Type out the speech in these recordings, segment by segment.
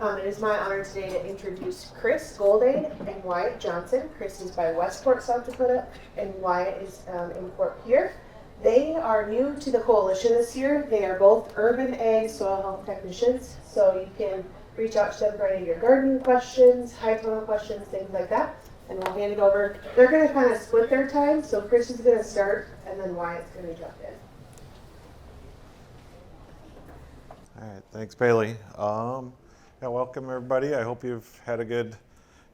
It is my honor today to introduce Chris Goldade and Wyatt Johnson. Chris is by Westport, South Dakota, and Wyatt is in Fort Pierre. They are new to the coalition this year. They are both urban ag soil health technicians, so you can reach out to them for any of your gardening questions, high tunnel questions, things like that, and we'll hand it over. They're going to kind of split their time, so Chris is going to start, and then Wyatt's going to jump in. All right, thanks, Bailey. Welcome everybody. I hope you've had a good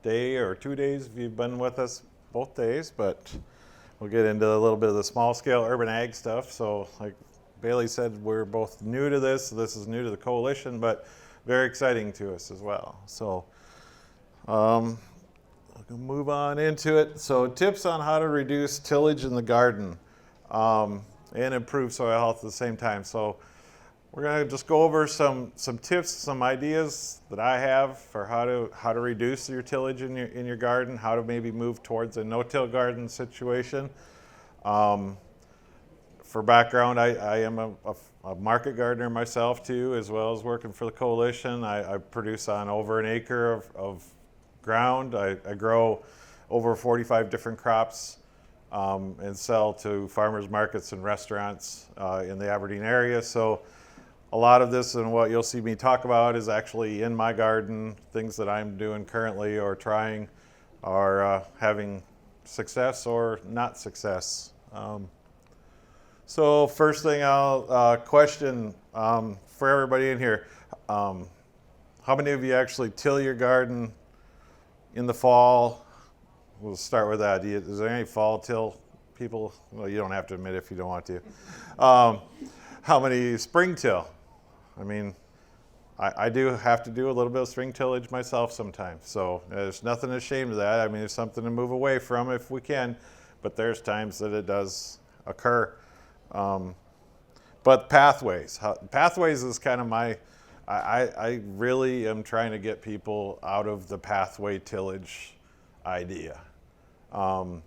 day or 2 days if you've been with us both days, but we'll get into a little bit of the small scale urban ag stuff. So like Bailey said, we're both new to this. This is new to the coalition, but very exciting to us as well. So we'll move on into it. So tips on how to reduce tillage in the garden and improve soil health at the same time. So we're going to just go over some tips, some ideas that I have for how to reduce your tillage in your garden, how to maybe move towards a no-till garden situation. For background, I am a market gardener myself too, as well as working for the coalition. I produce on over an acre of ground. I grow over 45 different crops and sell to farmers markets and restaurants in the Aberdeen area. So a lot of this and what you'll see me talk about is actually in my garden, things that I'm doing currently or trying or having success or not success. So first thing I'll question for everybody in here, how many of you actually till your garden in the fall? We'll start with that. Is there any fall till people? Well, you don't have to admit if you don't want to. How many spring till? I mean, I do have to do a little bit of spring tillage myself sometimes, so there's nothing ashamed of that. I mean, it's something to move away from if we can, but there's times that it does occur. But pathways is kind of I really am trying to get people out of the pathway tillage idea.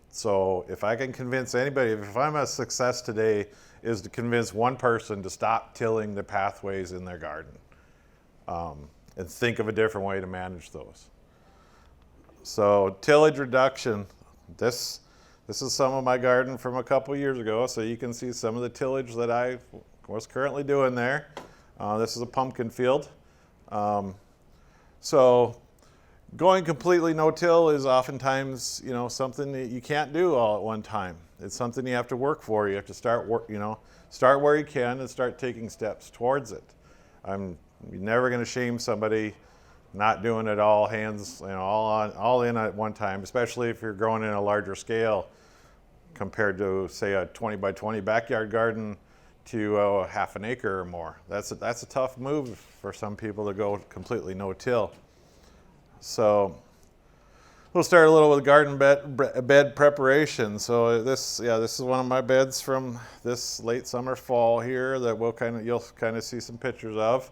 So if I can convince anybody, if I'm a success today, is to convince one person to stop tilling the pathways in their garden and think of a different way to manage those. So tillage reduction, this is some of my garden from a couple years ago, so you can see some of the tillage that I was currently doing there. This is a pumpkin field. So going completely no-till is oftentimes, something that you can't do all at one time. It's something you have to work for. You have to start where you can and start taking steps towards it. I'm never going to shame somebody not doing it all hands, all in at one time, especially if you're growing in a larger scale compared to, say, a 20 by 20 backyard garden to half an acre or more. That's a tough move for some people to go completely no-till. So we'll start a little with garden bed preparation. So this is one of my beds from this late summer fall here that you'll kind of see some pictures of.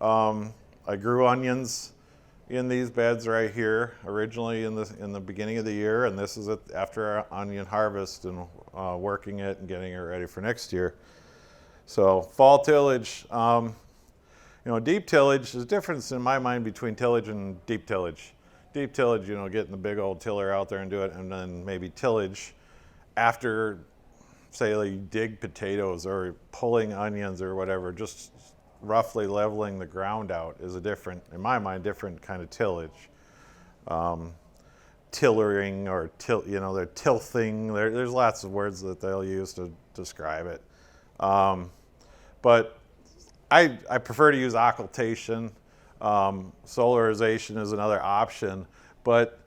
I grew onions in these beds right here originally in the beginning of the year, and this is after our onion harvest and working it and getting it ready for next year. So fall tillage, deep tillage, there's a difference in my mind between tillage and deep tillage. Deep tillage, getting the big old tiller out there and do it, and then maybe tillage after, say, you dig potatoes or pulling onions or whatever, just roughly leveling the ground out is in my mind, different kind of tillage. Tillering or they're tilthing. There's lots of words that they'll use to describe it. But I prefer to use occultation. Solarization is another option, but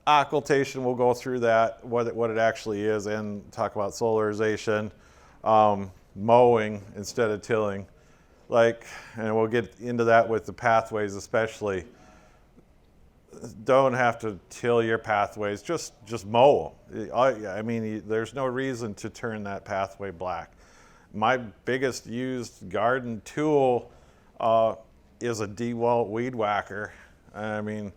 occultation, we'll go through that, what it actually is, and talk about solarization, mowing instead of tilling, and we'll get into that with the pathways especially. Don't have to till your pathways, just mow them. I mean, there's no reason to turn that pathway black. My biggest used garden tool is a DeWalt weed whacker. I mean,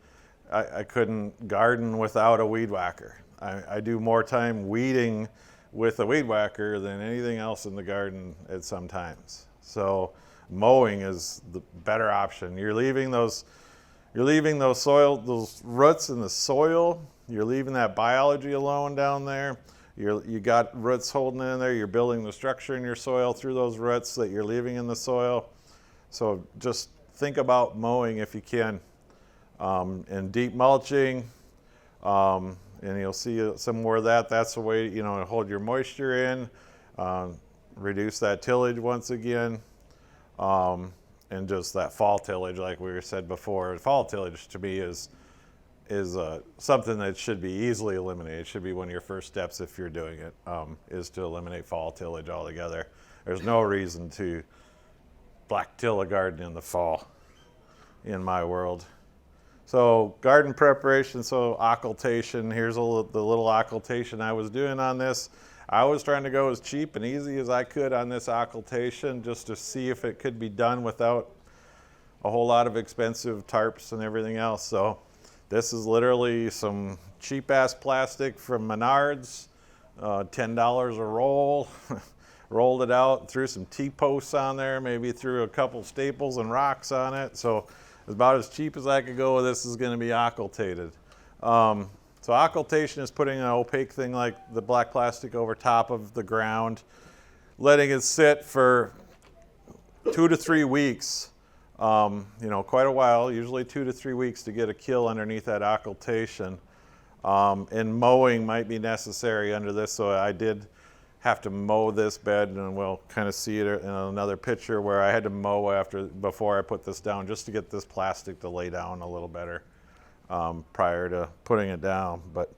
I couldn't garden without a weed whacker. I do more time weeding with a weed whacker than anything else in the garden at some times. So mowing is the better option. You're leaving those You're leaving those roots in the soil. You're leaving that biology alone down there. You got roots holding in there. You're building the structure in your soil through those roots that you're leaving in the soil. So just think about mowing if you can, and deep mulching. And you'll see some more of that. That's the way, to hold your moisture in, reduce that tillage once again, and just that fall tillage, like we said before. Fall tillage to me is something that should be easily eliminated. It should be one of your first steps if you're doing it, is to eliminate fall tillage altogether. There's no reason to black till a garden in the fall, in my world. So garden preparation, so occultation. Here's the little occultation I was doing on this. I was trying to go as cheap and easy as I could on this occultation, just to see if it could be done without a whole lot of expensive tarps and everything else. So this is literally some cheap ass plastic from Menards, $10 a roll. Rolled it out, threw some T-posts on there, maybe threw a couple staples and rocks on it. So about as cheap as I could go. This is going to be occultated. So occultation is putting an opaque thing like the black plastic over top of the ground, letting it sit for 2 to 3 weeks. Quite a while, usually 2 to 3 weeks to get a kill underneath that occultation. And mowing might be necessary under this, so I did have to mow this bed, and we'll kind of see it in another picture where I had to mow before I put this down, just to get this plastic to lay down a little better prior to putting it down. But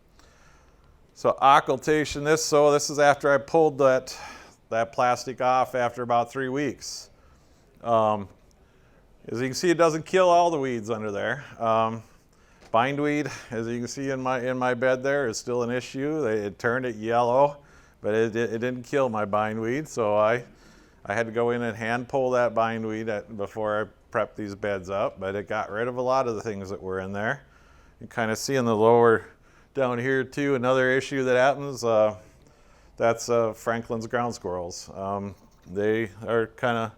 so occultation, this is after I pulled that plastic off after about 3 weeks. As you can see, it doesn't kill all the weeds under there. Bindweed, as you can see in my bed there, is still an issue. It turned it yellow. But it didn't kill my bindweed, so I had to go in and hand pull that bindweed before I prepped these beds up. But it got rid of a lot of the things that were in there. You kind of see in the lower down here too, another issue that happens. That's Franklin's ground squirrels. They are kind of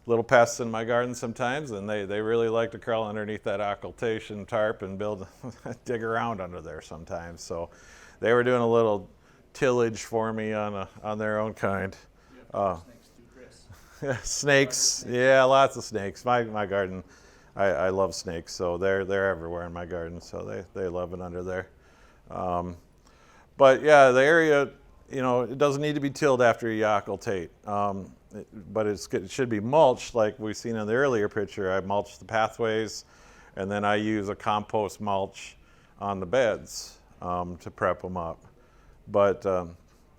little pests in my garden sometimes, and they really like to crawl underneath that occultation tarp and dig around under there sometimes. So they were doing a little tillage for me on their own kind. Snakes too, Chris. Snakes, yeah, lots of snakes. My garden, I love snakes, so they're everywhere in my garden. So they love it under there. But yeah, the area, it doesn't need to be tilled after you occultate. But it should be mulched, like we've seen in the earlier picture. I mulch the pathways, and then I use a compost mulch on the beds to prep them up. But,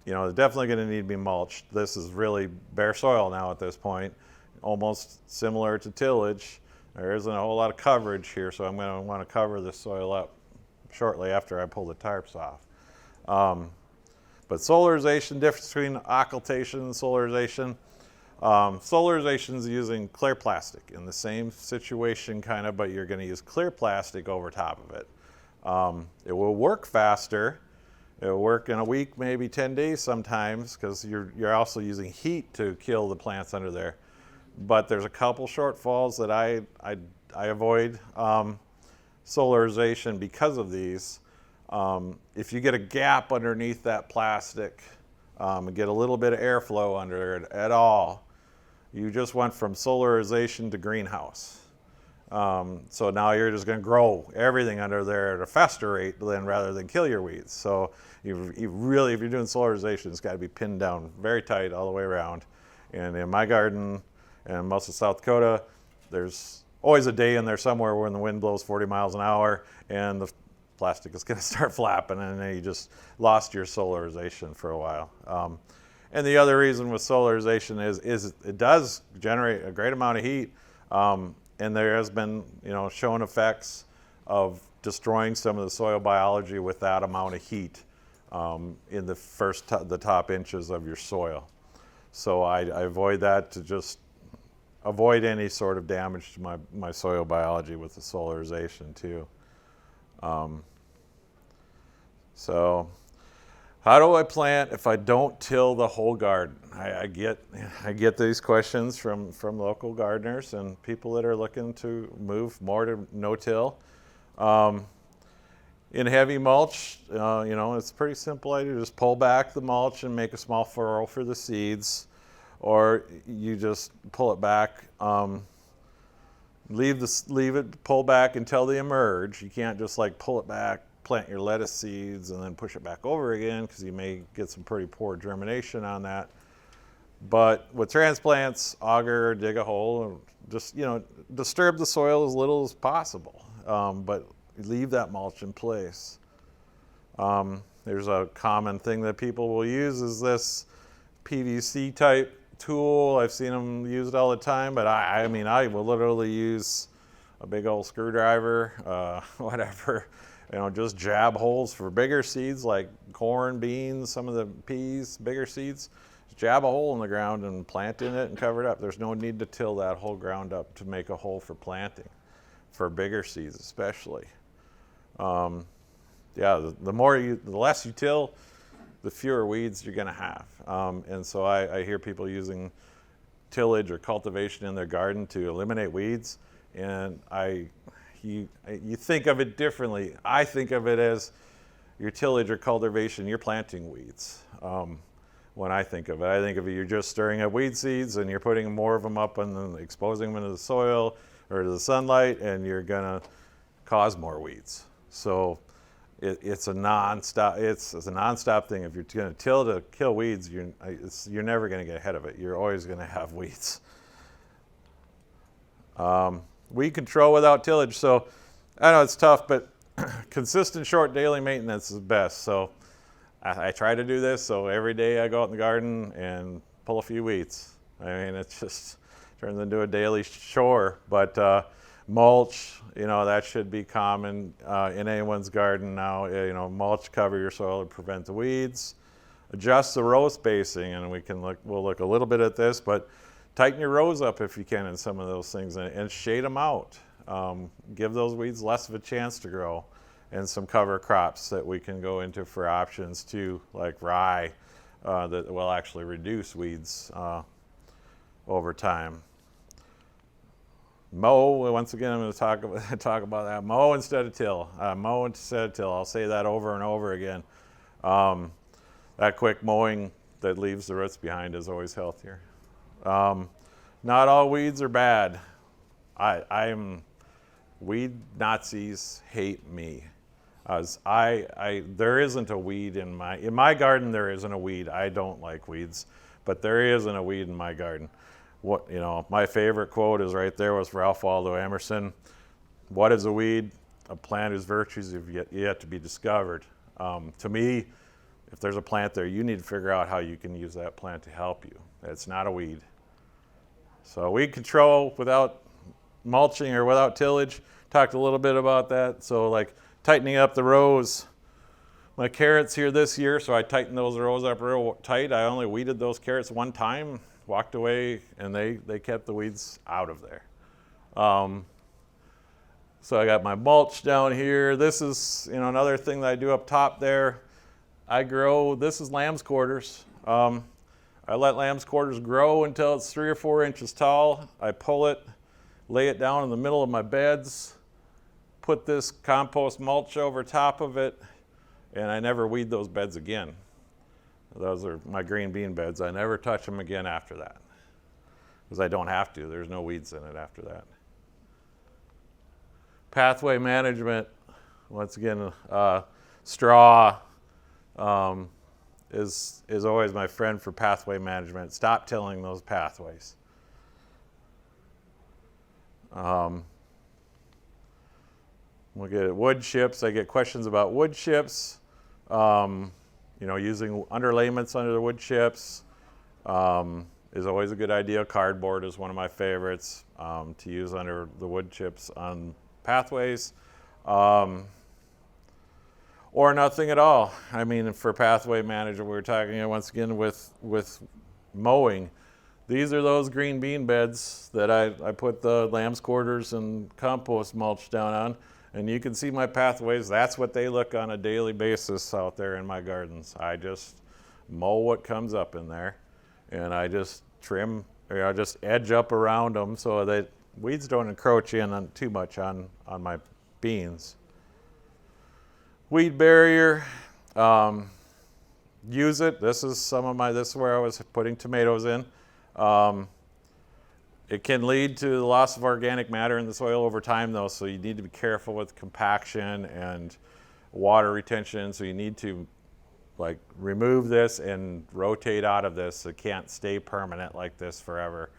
it's definitely going to need to be mulched. This is really bare soil now at this point, almost similar to tillage. There isn't a whole lot of coverage here, so I'm going to want to cover this soil up shortly after I pull the tarps off. But solarization, difference between occultation and solarization. Solarization is using clear plastic in the same situation kind of, but you're going to use clear plastic over top of it. It will work faster. It'll work in a week, maybe 10 days sometimes, because you're also using heat to kill the plants under there. But there's a couple shortfalls that I avoid solarization because of these. If you get a gap underneath that plastic and get a little bit of airflow under it at all, you just went from solarization to greenhouse. So now you're just going to grow everything under there at a faster rate then rather than kill your weeds. So you really, if you're doing solarization, it's got to be pinned down very tight all the way around. And in my garden and most of South Dakota, there's always a day in there somewhere when the wind blows 40 miles an hour and the plastic is going to start flapping, and then you just lost your solarization for a while. And the other reason with solarization is it does generate a great amount of heat. And there has been, shown effects of destroying some of the soil biology with that amount of heat in the top inches of your soil. So I avoid that to just avoid any sort of damage to my soil biology with the solarization too. So How do I plant if I don't till the whole garden? I get these questions from local gardeners and people that are looking to move more to no-till. In heavy mulch, it's pretty simple idea. Just pull back the mulch and make a small furrow for the seeds, or you just pull it back. Leave it pull back until they emerge. You can't just like pull it back, plant your lettuce seeds, and then push it back over again because you may get some pretty poor germination on that. But with transplants, auger or dig a hole, and just disturb the soil as little as possible. But leave that mulch in place. There's a common thing that people will use is this PVC type tool. I've seen them use it all the time, but I will literally use a big old screwdriver, whatever, just jab holes for bigger seeds like corn, beans, some of the peas, bigger seeds. Just jab a hole in the ground and plant in it and cover it up. There's no need to till that whole ground up to make a hole for planting, for bigger seeds especially. The less you till, the fewer weeds you're going to have. And so I hear people using tillage or cultivation in their garden to eliminate weeds. And you think of it differently. I think of it as your tillage or cultivation, you're planting weeds. When I think of it, you're just stirring up weed seeds and you're putting more of them up and then exposing them into the soil or to the sunlight, and you're going to cause more weeds. So it's a nonstop thing. If you're going to till to kill weeds, you're never going to get ahead of it. You're always going to have weeds. Weed control without tillage. So I know it's tough, but consistent short daily maintenance is best. So I try to do this. So every day I go out in the garden and pull a few weeds. It just turns into a daily chore. But mulch, that should be common in anyone's garden now. Mulch, cover your soil to prevent the weeds. Adjust the row spacing, and we'll look a little bit at this, but tighten your rows up if you can in some of those things, and shade them out. Give those weeds less of a chance to grow, and some cover crops that we can go into for options too, like rye, that will actually reduce weeds over time. Mow, once again, I'm going to talk about that. Mow instead of till. I'll say that over and over again. That quick mowing that leaves the roots behind is always healthier. Not all weeds are bad. Weed Nazis hate me. There isn't a weed in my garden. There isn't a weed. I don't like weeds, but there isn't a weed in my garden. My favorite quote is right there with Ralph Waldo Emerson. What is a weed? A plant whose virtues have yet to be discovered. To me, if there's a plant there, you need to figure out how you can use that plant to help you. It's not a weed. So weed control without mulching or without tillage, talked a little bit about that. So like tightening up the rows. My carrots here this year, so I tightened those rows up real tight. I only weeded those carrots one time, walked away, and they kept the weeds out of there. So I got my mulch down here. This is another thing that I do up top there. This is lamb's quarters. I let lamb's quarters grow until it's 3 or 4 inches tall. I pull it, lay it down in the middle of my beds, put this compost mulch over top of it, and I never weed those beds again. Those are my green bean beds. I never touch them again after that because I don't have to. There's no weeds in it after that. Pathway management, once again, straw is always my friend for pathway management. Stop tilling those pathways. We'll get at wood chips. I get questions about wood chips. Using underlayments under the wood chips is always a good idea. Cardboard is one of my favorites to use under the wood chips on pathways. Or nothing at all. For pathway management, we were talking once again with mowing. These are those green bean beds that I put the lamb's quarters and compost mulch down on. And you can see my pathways. That's what they look on a daily basis out there in my gardens. I just mow what comes up in there, and I just trim, or I just edge up around them so that weeds don't encroach in on too much on my beans. Weed barrier, use it. This is where I was putting tomatoes in. It can lead to the loss of organic matter in the soil over time, though, so you need to be careful with compaction and water retention. So you need to remove this and rotate out of this. It can't stay permanent like this forever,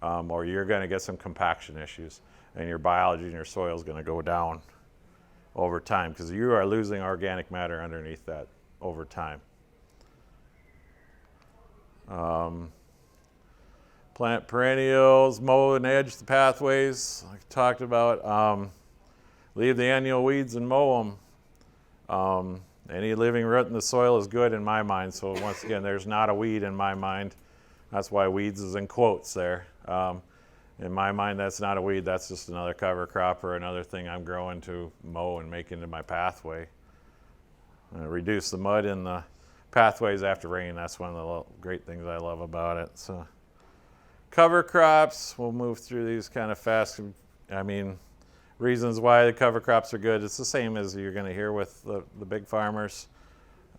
or you're going to get some compaction issues, and your biology in your soil is going to go down over time because you are losing organic matter underneath that over time. Plant perennials, mow and edge the pathways, like I talked about. Leave the annual weeds and mow them. Any living root in the soil is good in my mind. So once again, there's not a weed in my mind. That's why weeds is in quotes there. In my mind, that's not a weed. That's just another cover crop or another thing I'm growing to mow and make into my pathway. Reduce the mud in the pathways after rain. That's one of the great things I love about it. So. Cover crops, we'll move through these kind of fast. I mean, reasons why the cover crops are good, it's the same as you're going to hear with the big farmers.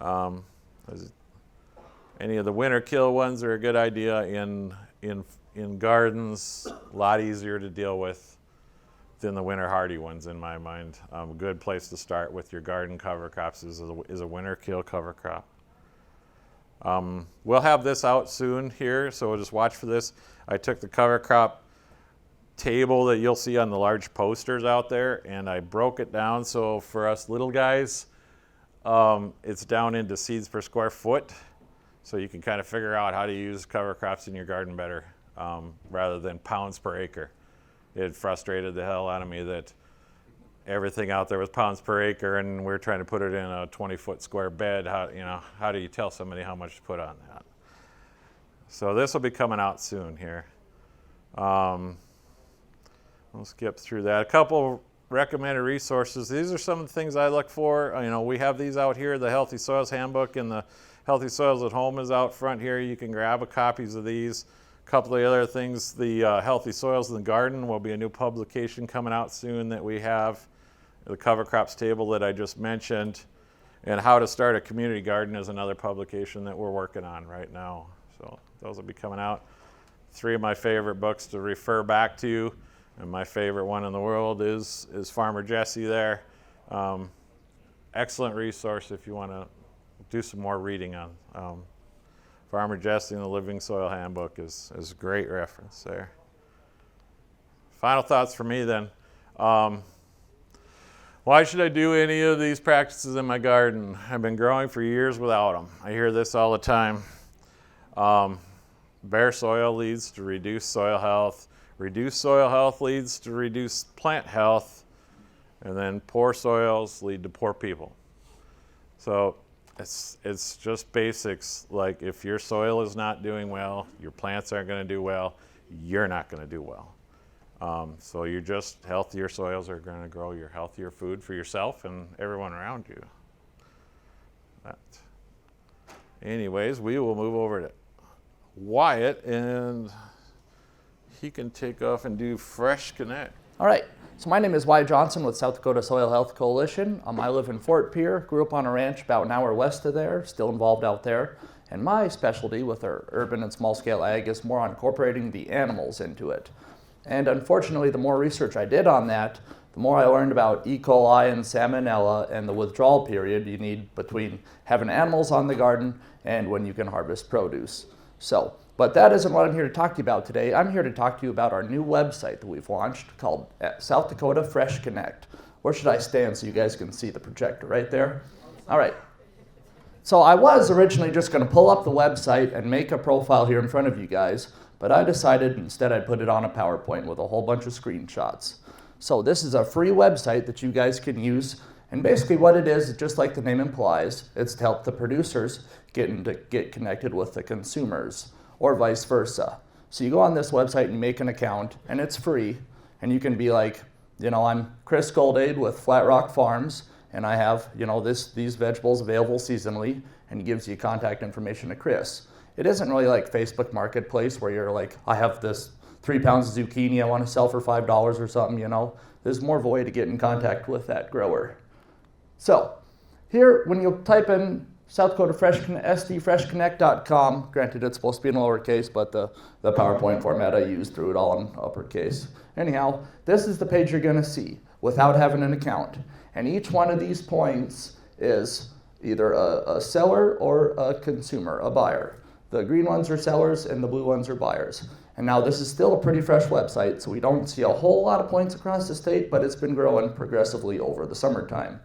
Any of the winter kill ones are a good idea in gardens, a lot easier to deal with than the winter hardy ones in my mind. A good place to start with your garden cover crops is a winter kill cover crop. We'll have this out soon here, so we'll just watch for this. I took the cover crop table that you'll see on the large posters out there, and I broke it down so for us little guys, it's down into seeds per square foot, so you can kind of figure out how to use cover crops in your garden better rather than pounds per acre. It frustrated the hell out of me that everything out there was pounds per acre, and we're trying to put it in a 20-foot square bed. How do you tell somebody how much to put on that? So this will be coming out soon here. We'll skip through that. A couple recommended resources. These are some of the things I look for. We have these out here. The Healthy Soils Handbook and the Healthy Soils at Home is out front here. You can grab copies of these. A couple of the other things, the Healthy Soils in the Garden will be a new publication coming out soon that we have. The cover crops table that I just mentioned, and How to Start a Community Garden is another publication that we're working on right now. So those will be coming out. 3 of my favorite books to refer back to, and my favorite one in the world is Farmer Jesse there. Excellent resource if you want to do some more reading on. Farmer Jesse and the Living Soil Handbook is a great reference there. Final thoughts for me then. Why should I do any of these practices in my garden? I've been growing for years without them. I hear this all the time. Bare soil leads to reduced soil health. Reduced soil health leads to reduced plant health. And then poor soils lead to poor people. So it's just basics. Like if your soil is not doing well, your plants aren't going to do well, you're not going to do well. So you're just healthier soils are going to grow your healthier food for yourself and everyone around you. Anyways, we will move over to Wyatt, and he can take off and do Fresh Connect. All right. So my name is Wyatt Johnson with South Dakota Soil Health Coalition. I live in Fort Pierre, grew up on a ranch about an hour west of there, still involved out there. And my specialty with our urban and small-scale ag is more on incorporating the animals into it. And unfortunately, the more research I did on that, the more I learned about E. coli and salmonella and the withdrawal period you need between having animals on the garden and when you can harvest produce. But that isn't what I'm here to talk to you about today. I'm here to talk to you about our new website that we've launched called South Dakota Fresh Connect. Where should I stand so you guys can see the projector right there? All right. So I was originally just going to pull up the website and make a profile here in front of you guys, but I decided instead I'd put it on a PowerPoint with a whole bunch of screenshots. So this is a free website that you guys can use, and basically what it is, just like the name implies, it's to help the producers get connected with the consumers, or vice versa. So you go on this website and you make an account, and it's free, and you can be like, I'm Chris Goldade with Flat Rock Farms, and I have, these vegetables available seasonally, and he gives you contact information to Chris. It isn't really like Facebook Marketplace where you're like, I have this 3 pounds of zucchini I want to sell for $5 or something, There's more of a way to get in contact with that grower. So here, when you type in South Dakota sdfreshconnect.com, granted it's supposed to be in lowercase, but the PowerPoint format I use threw it all in uppercase. Anyhow, this is the page you're going to see without having an account. And each one of these points is either a seller or a consumer, a buyer. The green ones are sellers and the blue ones are buyers. And now this is still a pretty fresh website, so we don't see a whole lot of points across the state, but it's been growing progressively over the summertime.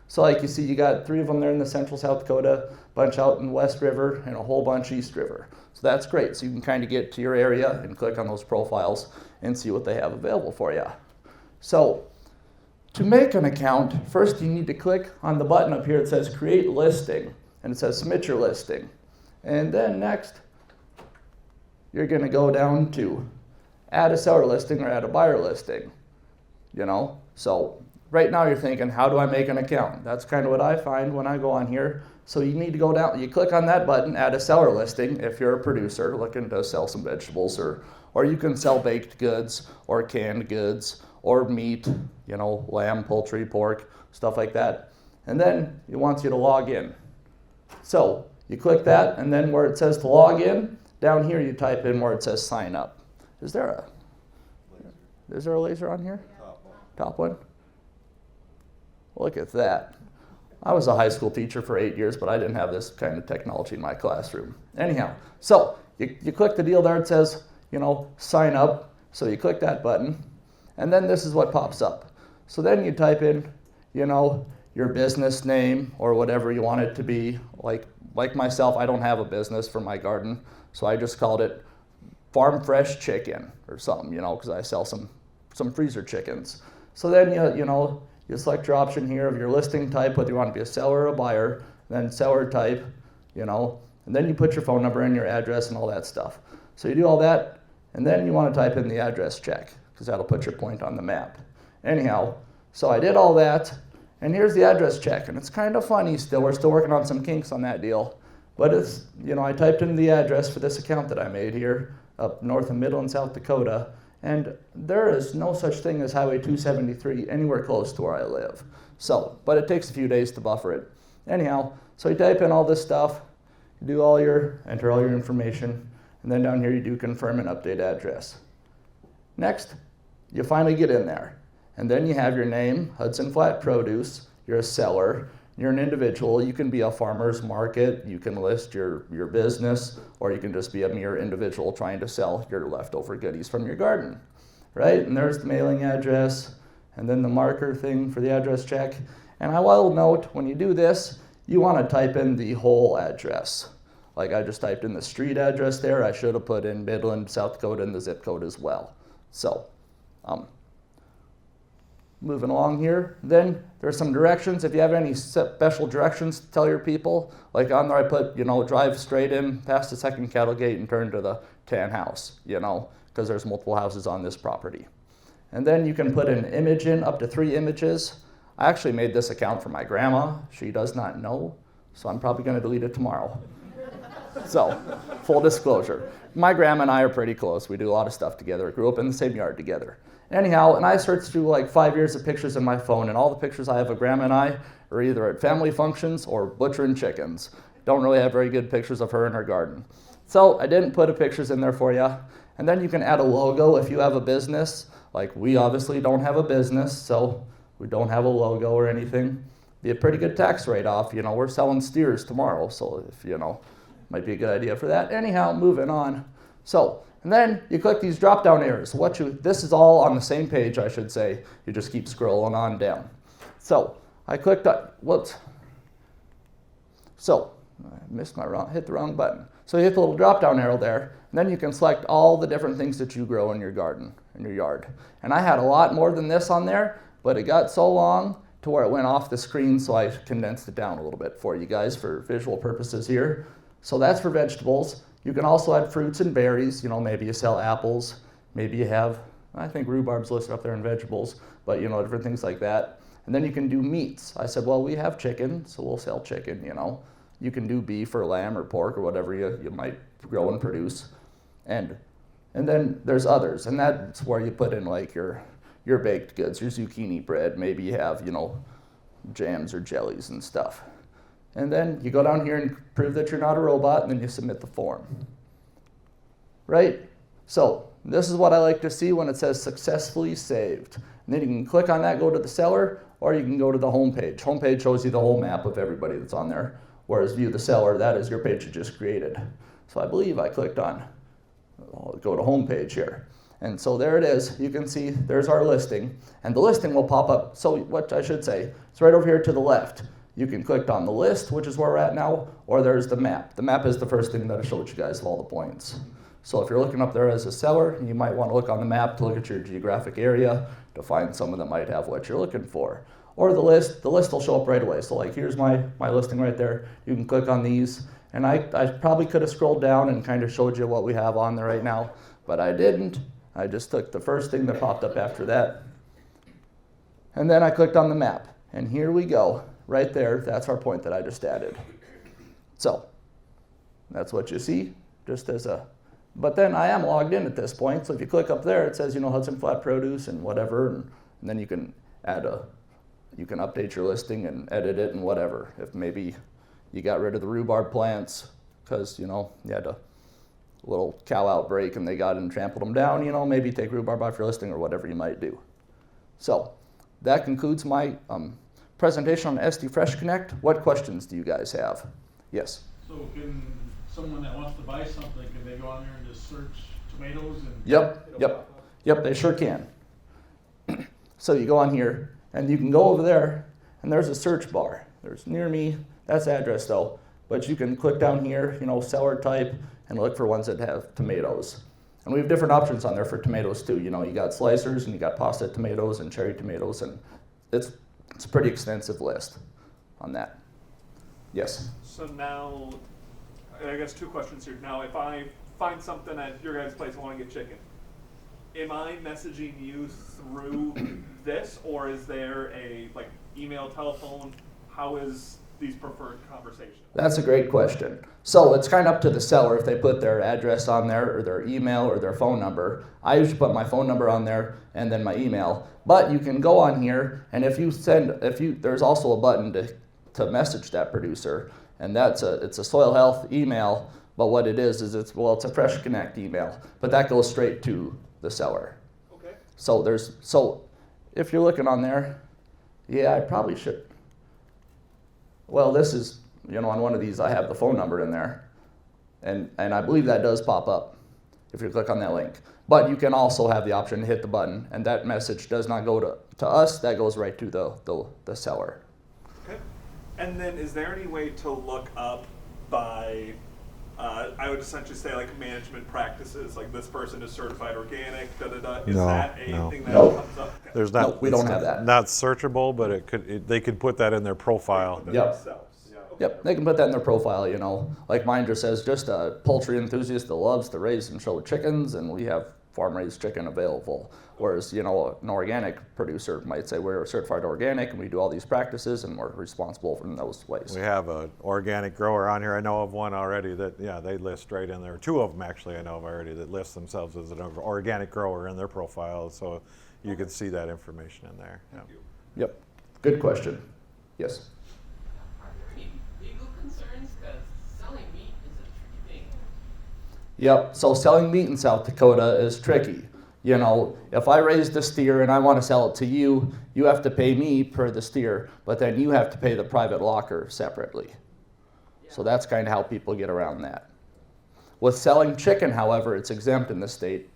So like you see, you got 3 of them there in the central South Dakota, a bunch out in West River, and a whole bunch East River. So that's great. So you can kind of get to your area and click on those profiles and see what they have available for you. So to make an account, first you need to click on the button up here that says Create Listing, and it says Submit Your Listing. And then next, you're going to go down to Add a Seller Listing or Add a Buyer Listing. So right now you're thinking, how do I make an account? That's kind of what I find when I go on here. So you need to go down, you click on that button, Add a Seller Listing if you're a producer looking to sell some vegetables, or you can sell baked goods or canned goods or meat, lamb, poultry, pork, stuff like that. And then it wants you to log in. So you click that, and then where it says to log in, down here you type in where it says sign up. Is there a laser on here? Top one. Look at that. I was a high school teacher for 8 years, but I didn't have this kind of technology in my classroom. Anyhow, so you click the deal there, it says, sign up. So you click that button, and then this is what pops up. So then you type in, your business name or whatever you want it to be. Like myself, I don't have a business for my garden, so I just called it Farm Fresh Chicken or something, because I sell some freezer chickens. So then you select your option here of your listing type, whether you want to be a seller or a buyer, then seller type, and then you put your phone number in, your address, and all that stuff. So you do all that, and then you want to type in the address check, because that'll put your point on the map. Anyhow, so I did all that, and here's the address check, and it's kind of funny still. We're still working on some kinks on that deal, but it's, I typed in the address for this account that I made here, up north and middle in South Dakota, and there is no such thing as Highway 273 anywhere close to where I live. So, but it takes a few days to buffer it. Anyhow, so you type in all this stuff, enter all your information, and then down here you do confirm and update address. Next, you finally get in there. And then you have your name, Hudson Flat Produce, you're a seller, you're an individual, you can be a farmer's market, you can list your business, or you can just be a mere individual trying to sell your leftover goodies from your garden, right? And there's the mailing address, and then the marker thing for the address check. And I will note, when you do this, you want to type in the whole address. Like I just typed in the street address there, I should have put in Midland, South Dakota, and the zip code as well. So, moving along here, then there's some directions. If you have any special directions to tell your people, like on there I put, drive straight in past the second cattle gate and turn to the tan house, because there's multiple houses on this property. And then you can put an image in, up to 3 images. I actually made this account for my grandma. She does not know, so I'm probably going to delete it tomorrow. So, full disclosure, my grandma and I are pretty close. We do a lot of stuff together. Grew up in the same yard together. Anyhow, and I searched through like 5 years of pictures in my phone, and all the pictures I have of Grandma and I are either at family functions or butchering chickens. Don't really have very good pictures of her in her garden. So I didn't put pictures in there for you. And then you can add a logo if you have a business. Like we obviously don't have a business, so we don't have a logo or anything. Be a pretty good tax write-off. We're selling steers tomorrow, so if might be a good idea for that. Anyhow, moving on. So, and then you click these drop-down arrows. This is all on the same page, I should say. You just keep scrolling on down. So, I clicked on, whoops. So, I hit the wrong button. So you hit the little drop-down arrow there, and then you can select all the different things that you grow in your garden, in your yard. And I had a lot more than this on there, but it got so long to where it went off the screen, so I condensed it down a little bit for you guys for visual purposes here. So that's for vegetables. You can also add fruits and berries. Maybe you sell apples. Maybe you have, I think rhubarb's listed up there in vegetables, but different things like that. And then you can do meats. I said, well, we have chicken, so we'll sell chicken, You can do beef or lamb or pork or whatever you might grow and produce. And then there's others, and that's where you put in like your baked goods, your zucchini bread, maybe you have, jams or jellies and stuff. And then you go down here and prove that you're not a robot, and then you submit the form. Right? So this is what I like to see when it says successfully saved. And then you can click on that, go to the seller, or you can go to the home page. Home page shows you the whole map of everybody that's on there, whereas view the seller, that is your page you just created. So I believe I clicked on, I'll go to home page here. And so there it is. You can see there's our listing, and the listing will pop up. So what I should say, it's right over here to the left. You can click on the list, which is where we're at now, or there's the map. The map is the first thing that I showed you guys of all the points. So if you're looking up there as a seller, you might want to look on the map to look at your geographic area to find someone that might have what you're looking for. Or the list will show up right away. So like here's my listing right there. You can click on these. And I probably could have scrolled down and kind of showed you what we have on there right now, but I didn't. I just took the first thing that popped up after that. And then I clicked on the map. And here we go. Right there, that's our point that I just added. So that's what you see, just as a, but then I am logged in at this point. So if you click up there, it says, Hudson Flat Produce and whatever. And then you can you can update your listing and edit it and whatever. If maybe you got rid of the rhubarb plants because, you had a little cow outbreak and they got in and trampled them down, maybe take rhubarb off your listing or whatever you might do. So that concludes my presentation on SD Fresh Connect. What questions do you guys have? Yes? So can someone that wants to buy something, can they go on there and just search tomatoes? And Yep, they sure can. So you go on here and you can go over there and there's a search bar. There's near me, that's the address though, but you can click down here, seller type and look for ones that have tomatoes. And we have different options on there for tomatoes too. You got slicers and you got pasta tomatoes and cherry tomatoes, and it's a pretty extensive list on that. Yes? So now, I guess 2 questions here. Now, if I find something at your guys' place, I want to get chicken, am I messaging you through this, or is there a email, telephone? How is these preferred conversations? That's a great question. So it's kind of up to the seller if they put their address on there or their email or their phone number. I usually put my phone number on there and then my email. But you can go on here, and there's also a button to message that producer, and it's a soil health email. But what it is it's a Fresh Connect email, but that goes straight to the seller. Okay. So if you're looking on there, yeah, I probably should. Well, this is, on one of these I have the phone number in there, and I believe that does pop up if you click on that link. But you can also have the option to hit the button, and that message does not go to us, that goes right to the seller. Okay. And then is there any way to look up by, I would essentially say management practices, like this person is certified organic, da-da-da. Is that anything that comes up? Okay. There's not. No, we don't have that. Not searchable, but they could put that in their profile. Yep, they can put that in their profile, Like mine just says, just a poultry enthusiast that loves to raise and show chickens, and we have farm-raised chicken available. Whereas, an organic producer might say we're certified organic and we do all these practices and we're responsible in those ways. We have an organic grower on here. I know of one already that, they list right in there. 2 of them actually I know of already that list themselves as an organic grower in their profile, so you can see that information in there. Yeah. Yep, good question. Yes? Are there any legal concerns? Because selling meat is a tricky thing. Yep, so selling meat in South Dakota is tricky. If I raise the steer and I want to sell it to you, you have to pay me per the steer, but then you have to pay the private locker separately. So that's kind of how people get around that. With selling chicken, however, it's exempt in the state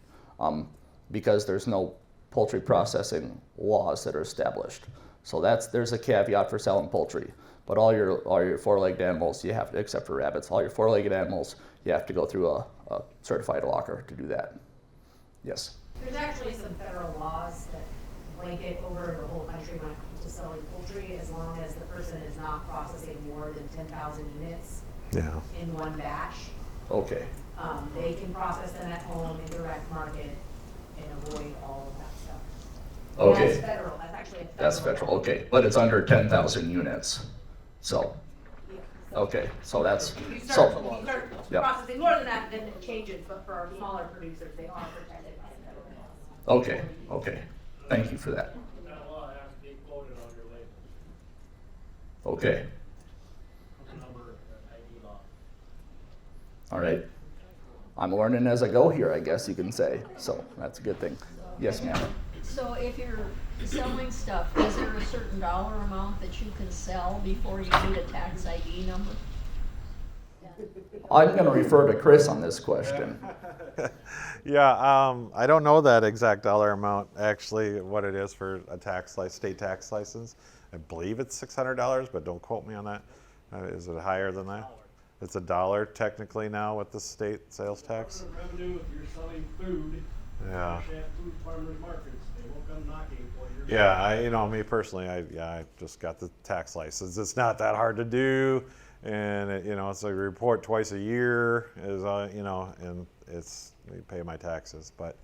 because there's no poultry processing laws that are established. So there's a caveat for selling poultry. But all your 4-legged animals, you have to, except for rabbits, all your 4-legged animals, you have to go through a certified locker to do that. Yes? There's actually some federal laws that blanket over the whole country when it comes to selling poultry, as long as the person is not processing more than 10,000 units in one batch. Okay. They can process them at home in direct market. and avoid all of that stuff. Okay. That's federal, that's actually a federal. That's federal, okay, but it's under 10,000 units, so, Yeah, so okay, so that's, if you so, start Yep. processing more than that, then it changes, but for our smaller producers, they are protected by federal laws. okay, thank you for that, That law has to be quoted on your label, okay, the number of the ID law. all right. I'm learning as I go here, I guess you can say, so that's a good thing. Yes, ma'am. So if you're selling stuff, is there a certain dollar amount that you can sell before you need a tax ID number? I'm gonna refer to Chris on this question. Yeah, I don't know that exact dollar amount, actually, what it is for a state tax license. I believe it's $600, but don't quote me on that. Is it higher than that? It's $1 technically now with the state sales tax. Revenue, if you're selling food, Yeah. food farmers markets, they won't come knocking for you. Yeah, me personally, I just got the tax license. It's not that hard to do, and it's a report twice a year, and you pay my taxes. But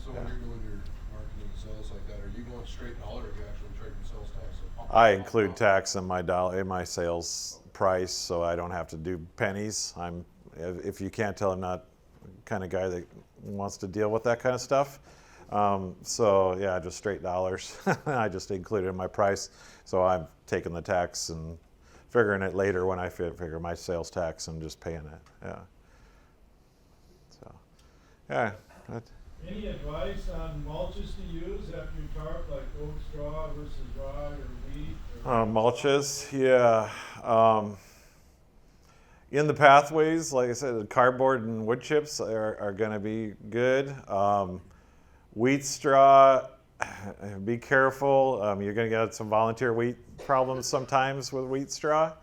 So when you're doing your marketing and sales like that, are you going straight dollar, or are you actually trading sales tax? I include tax in my sales price, so I don't have to do pennies. If you can't tell, I'm not the kind of guy that wants to deal with that kind of stuff. So yeah, just straight dollars. I just include it in my price. So I'm taking the tax and figuring it later when I figure my sales tax and just paying it. Yeah. So yeah. Any advice on mulches to use after you tarp, like oak straw versus rye or wheat? Mulches, yeah. In the pathways, like I said, cardboard and wood chips are going to be good. Wheat straw, be careful. You're going to get some volunteer wheat problems sometimes with wheat straw.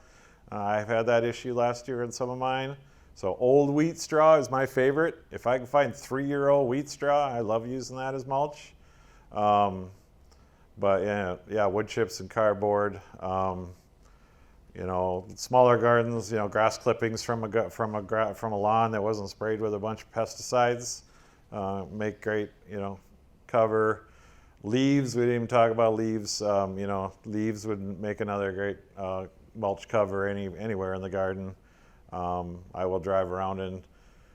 I've had that issue last year in some of mine. So old wheat straw is my favorite. If I can find 3-year-old wheat straw, I love using that as mulch. But yeah, wood chips and cardboard. Smaller gardens, grass clippings from a lawn that wasn't sprayed with a bunch of pesticides make great, cover. Leaves, we didn't even talk about leaves. Leaves would make another great mulch cover anywhere in the garden. I will drive around and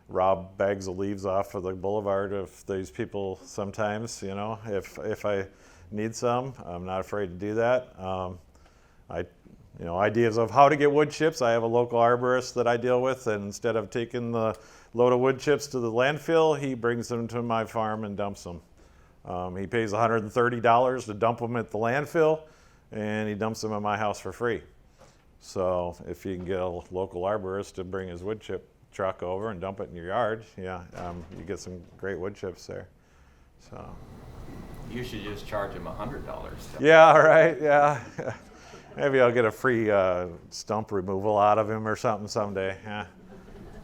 rob bags of leaves off of the boulevard of these people sometimes, if I need some. I'm not afraid to do that. Ideas of how to get wood chips. I have a local arborist that I deal with, and instead of taking the load of wood chips to the landfill, he brings them to my farm and dumps them. He pays $130 to dump them at the landfill, and he dumps them at my house for free. So if you can get a local arborist to bring his wood chip truck over and dump it in your yard, you get some great wood chips there. So. You should just charge him $100. Yeah, right, yeah. Maybe I'll get a free stump removal out of him or something someday. Yeah.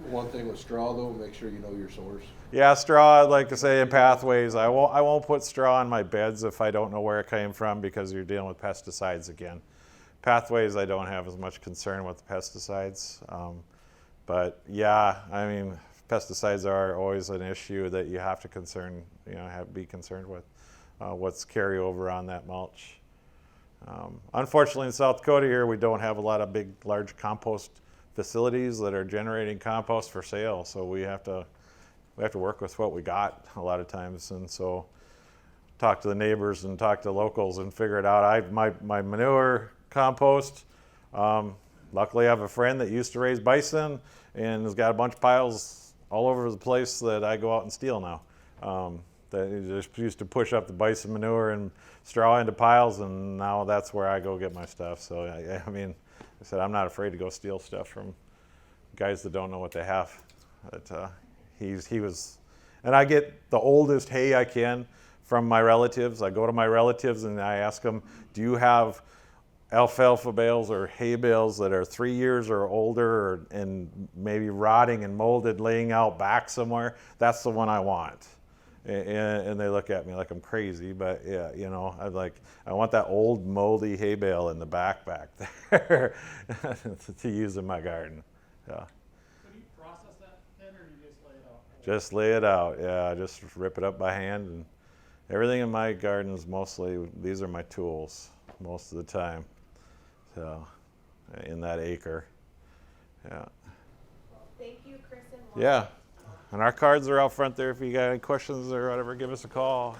One thing with straw though, make sure you know your source. Yeah, straw, like I say, in pathways, I won't put straw on my beds if I don't know where it came from, because you're dealing with pesticides again. Pathways, I don't have as much concern with the pesticides. But yeah, pesticides are always an issue that you have to be concerned with. What's carryover on that mulch. Unfortunately, in South Dakota here, we don't have a lot of large compost facilities that are generating compost for sale. So we have to work with what we got a lot of times, and so talk to the neighbors and talk to locals and figure it out. My manure compost. Luckily, I have a friend that used to raise bison and has got a bunch of piles all over the place that I go out and steal now. That he just used to push up the bison manure and straw into piles, and now that's where I go get my stuff. So I said I'm not afraid to go steal stuff from guys that don't know what they have. But he was, and I get the oldest hay I can from my relatives. I go to my relatives and I ask them, do you have alfalfa bales or hay bales that are 3 years or older and maybe rotting and molded, laying out back somewhere? That's the one I want. And they look at me like I'm crazy, but yeah, I'm like, I want that old moldy hay bale in the back there to use in my garden. Yeah. So do you process that then, or do you just lay it out Just lay it out. Yeah, just rip it up by hand. And everything in my garden is mostly, these are my tools most of the time. So, in that acre. Yeah. Well, thank you, Chris and Wyatt. Yeah. And our cards are out front there. If you got any questions or whatever, give us a call.